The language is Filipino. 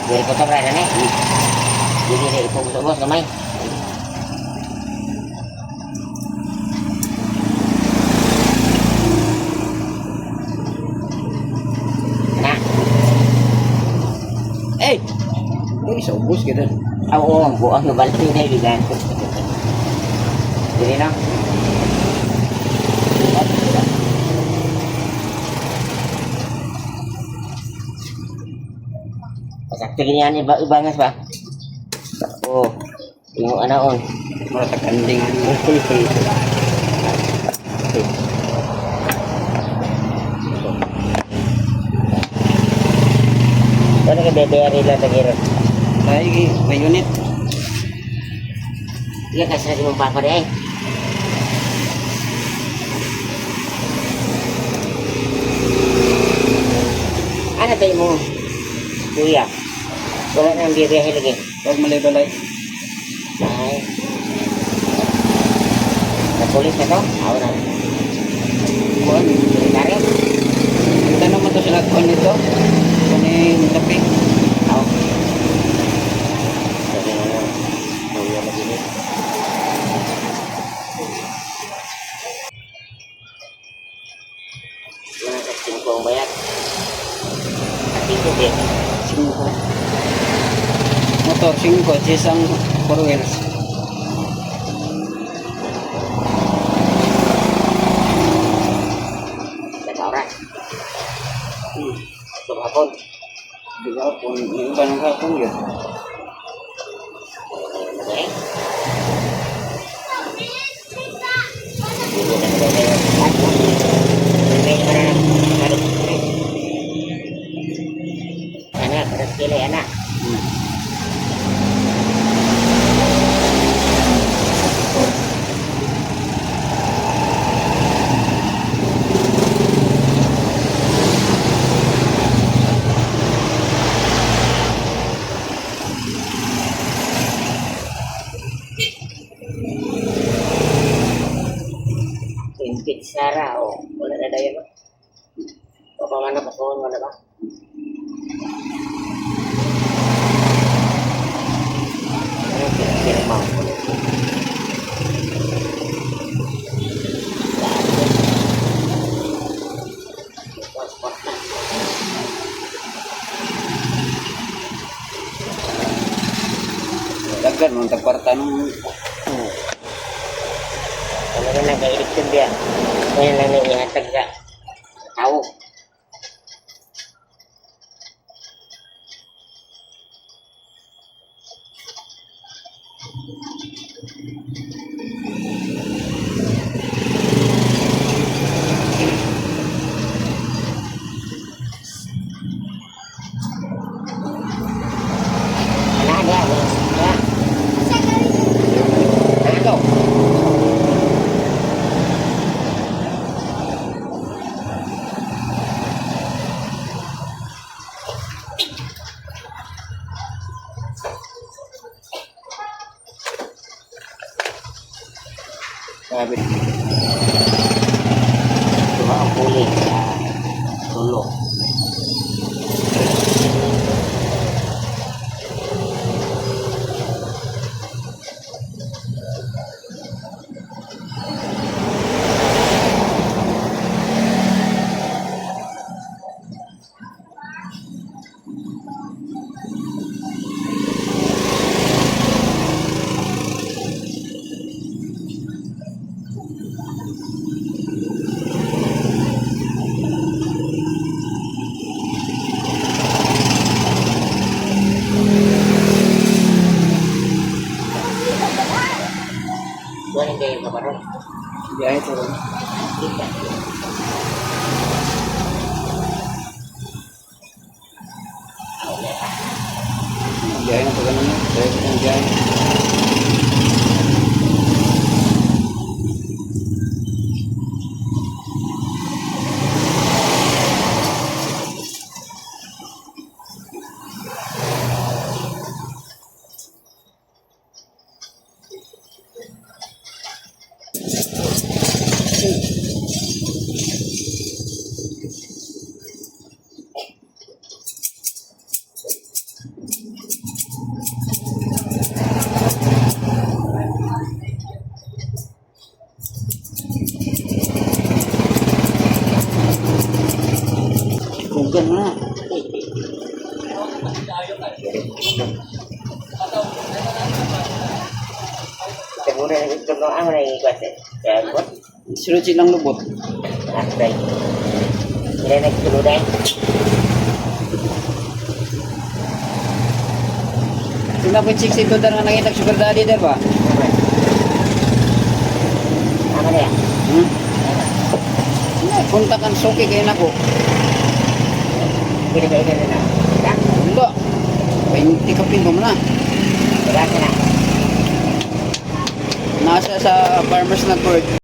Diri ko tabra na eh. Diri ipugos-ugos gamay. Na. Eh! Ini sa ubos kita. Oo, buang na balti na ibigan. Diri na. Sakto ganyan ibangas ba? Oh, yung anaon. Mura kanding. Ano ka beberi lang tagiro? Lagi may unit. Iya kasi lagi mong papa deh. Ano tayo mo? Kuya. Wala nang bibiyahe lagi. Huwag malay-balay. Ay. Napulis na to? Ako na. Kuhan. Sekretary? Ang tanong mo to sila kuhan nito. Kuhan yung tapi. Ako. Sabi mo na. Kuya lagi ni. Mga kasing ko ang bayad. Kasing ko din. 5. Motor 5. Isang 4 wheels. Oras. Hapon. Di ba kung yung iba ng hapon yun? Okay. Dulu na daw kayo. May anak, anak kili anak. Impit Sara, oh, wala na dayo no? O pa mana pasoon mo na ba? Ano pinagmam ko na? Dagan mo, tagparta nung... Ano na nag-election dia? Ngayon lang na ihatag ka. Tao. Sabi. Diba ang huli sa tulo. Buwan yung kayo kaparoon. Biyahe to rin. Kita. Biyahe na to ganun. Biyahe ko ng biyahe. nga. Siguro na gusto ko ang mga ikot eh. Kaya po, Sunod silang lubot. atay. Sila nagtuludan. Sila po 62 na nakita sugar daddy der ba? Naman. Tama na yan. Hmm? Kontakan soki kayo na ko. Pinagay na na. Ha? Wala. 20 kapin ko na. Wala ka na. Nasa sa Farmers Network.